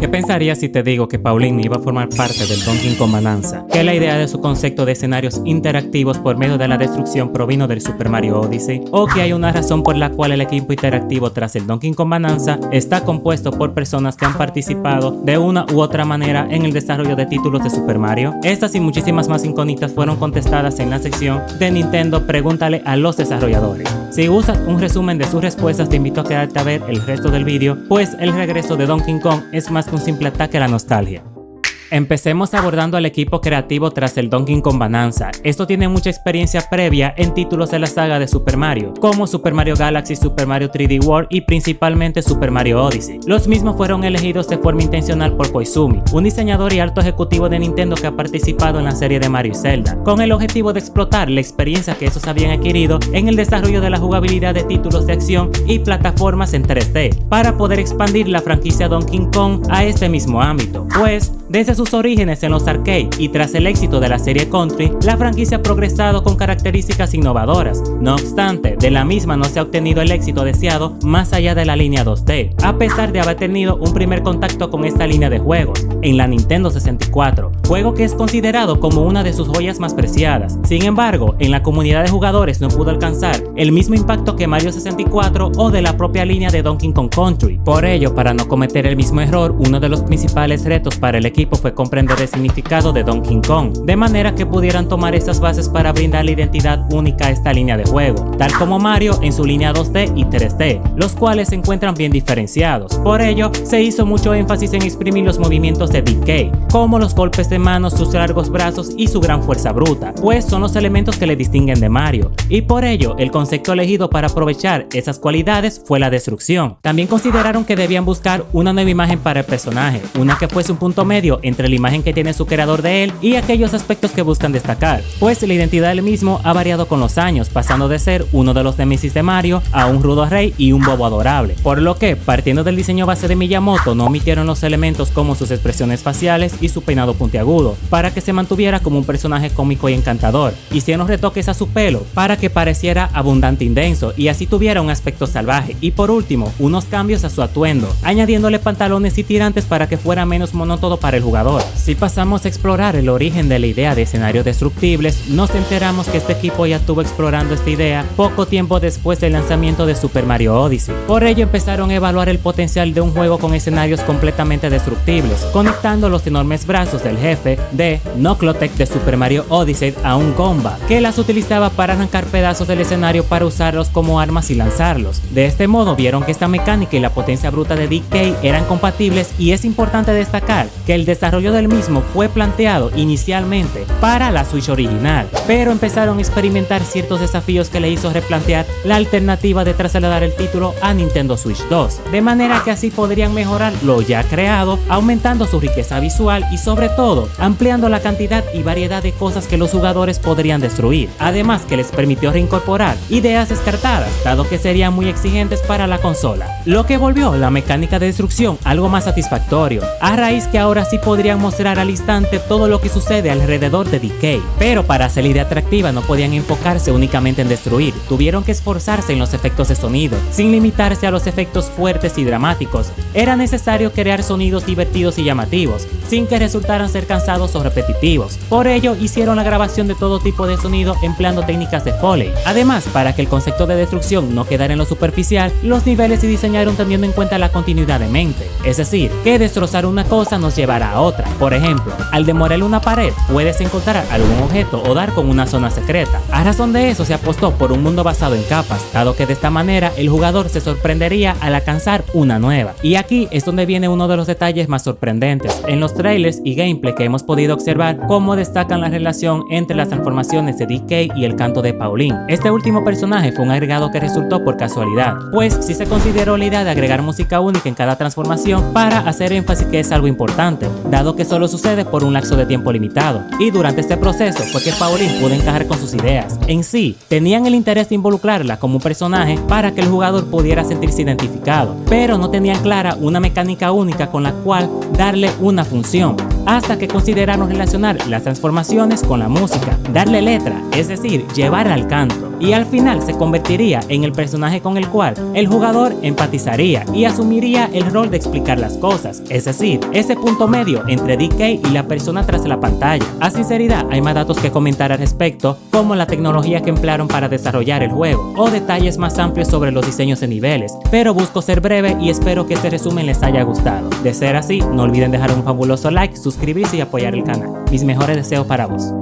¿Qué pensarías si te digo que Pauline iba a formar parte del Donkey Kong Bonanza? Que la idea de su concepto de escenarios interactivos por medio de la destrucción provino del Super Mario Odyssey, o que hay una razón por la cual el equipo interactivo tras el Donkey Kong Bonanza está compuesto por personas que han participado de una u otra manera en el desarrollo de títulos de Super Mario. Estas y muchísimas más incógnitas fueron contestadas en la sección de Nintendo Pregúntale a los desarrolladores. Si gustas un resumen de sus respuestas, te invito a quedarte a ver el resto del vídeo, pues el regreso de Donkey Kong es más que un simple ataque a la nostalgia. Empecemos abordando al equipo creativo tras el Donkey Kong Bonanza. Esto tiene mucha experiencia previa en títulos de la saga de Super Mario, como Super Mario Galaxy, Super Mario 3D World y principalmente Super Mario Odyssey. Los mismos fueron elegidos de forma intencional por Koizumi, un diseñador y alto ejecutivo de Nintendo que ha participado en la serie de Mario y Zelda, con el objetivo de explotar la experiencia que estos habían adquirido en el desarrollo de la jugabilidad de títulos de acción y plataformas en 3D, para poder expandir la franquicia Donkey Kong a este mismo ámbito, pues desde sus orígenes en los arcade y tras el éxito de la serie Country, la franquicia ha progresado con características innovadoras. No obstante, de la misma no se ha obtenido el éxito deseado más allá de la línea 2D, a pesar de haber tenido un primer contacto con esta línea de juegos en la Nintendo 64, juego que es considerado como una de sus joyas más preciadas. Sin embargo, en la comunidad de jugadores no pudo alcanzar el mismo impacto que Mario 64 o de la propia línea de Donkey Kong Country. Por ello, para no cometer el mismo error, uno de los principales retos para el equipo fue comprender el significado de Donkey Kong, de manera que pudieran tomar esas bases para brindar la identidad única a esta línea de juego, tal como Mario en su línea 2D y 3D, los cuales se encuentran bien diferenciados. Por ello, se hizo mucho énfasis en exprimir los movimientos de DK, como los golpes de manos, sus largos brazos y su gran fuerza bruta, pues son los elementos que le distinguen de Mario, y por ello, el concepto elegido para aprovechar esas cualidades fue la destrucción. También consideraron que debían buscar una nueva imagen para el personaje, una que fuese un punto medio entre la imagen que tiene su creador de él y aquellos aspectos que buscan destacar, pues la identidad del mismo ha variado con los años, pasando de ser uno de los némesis de Mario a un rudo rey y un bobo adorable, por lo que, partiendo del diseño base de Miyamoto, no omitieron los elementos como sus expresiones faciales y su peinado puntiagudo, para que se mantuviera como un personaje cómico y encantador. Hicieron retoques a su pelo para que pareciera abundante y denso y así tuviera un aspecto salvaje, y por último, unos cambios a su atuendo, añadiéndole pantalones y tirantes para que fuera menos monótono para el jugador. Si pasamos a explorar el origen de la idea de escenarios destructibles, nos enteramos que este equipo ya estuvo explorando esta idea poco tiempo después del lanzamiento de Super Mario Odyssey. Por ello empezaron a evaluar el potencial de un juego con escenarios completamente destructibles, conectando los enormes brazos del jefe de Noclotech de Super Mario Odyssey a un Goomba, que las utilizaba para arrancar pedazos del escenario para usarlos como armas y lanzarlos. De este modo vieron que esta mecánica y la potencia bruta de DK eran compatibles, y es importante destacar que el desarrollo del mismo fue planteado inicialmente para la Switch original, pero empezaron a experimentar ciertos desafíos que le hizo replantear la alternativa de trasladar el título a Nintendo Switch 2, de manera que así podrían mejorar lo ya creado, aumentando su riqueza visual y sobre todo ampliando la cantidad y variedad de cosas que los jugadores podrían destruir, además que les permitió reincorporar ideas descartadas, dado que serían muy exigentes para la consola, lo que volvió la mecánica de destrucción algo más satisfactorio, a raíz que ahora sí podrían mostrar al instante todo lo que sucede alrededor de DK. Pero para hacer la idea atractiva no podían enfocarse únicamente en destruir, tuvieron que esforzarse en los efectos de sonido, sin limitarse a los efectos fuertes y dramáticos. Era necesario crear sonidos divertidos y llamativos, sin que resultaran ser cansados o repetitivos. Por ello hicieron la grabación de todo tipo de sonido empleando técnicas de Foley. Además, para que el concepto de destrucción no quedara en lo superficial, los niveles se diseñaron teniendo en cuenta la continuidad de mente, es decir, que destrozar una cosa nos llevará a otra. Por ejemplo, al demoler una pared puedes encontrar algún objeto o dar con una zona secreta. A razón de eso se apostó por un mundo basado en capas, dado que de esta manera el jugador se sorprendería al alcanzar una nueva. Y aquí es donde viene uno de los detalles más sorprendentes. En los trailers y gameplay que hemos podido observar cómo destacan la relación entre las transformaciones de DK y el canto de Pauline. Este último personaje fue un agregado que resultó por casualidad, pues sí se consideró la idea de agregar música única en cada transformación para hacer énfasis que es algo importante, dado que solo sucede por un lapso de tiempo limitado, y durante este proceso fue que Pauline pudo encajar con sus ideas. En sí, tenían el interés de involucrarla como un personaje para que el jugador pudiera sentirse identificado, pero no tenían clara una mecánica única con la cual darle una función, hasta que consideraron relacionar las transformaciones con la música, darle letra, es decir, llevarla al canto. y al final se convertiría en el personaje con el cual el jugador empatizaría y asumiría el rol de explicar las cosas, es decir, ese punto medio entre DK y la persona tras la pantalla. A sinceridad, hay más datos que comentar al respecto, como la tecnología que emplearon para desarrollar el juego, o detalles más amplios sobre los diseños de niveles, pero busco ser breve y espero que este resumen les haya gustado. De ser así, no olviden dejar un fabuloso like, suscribirse y apoyar el canal. Mis mejores deseos para vos.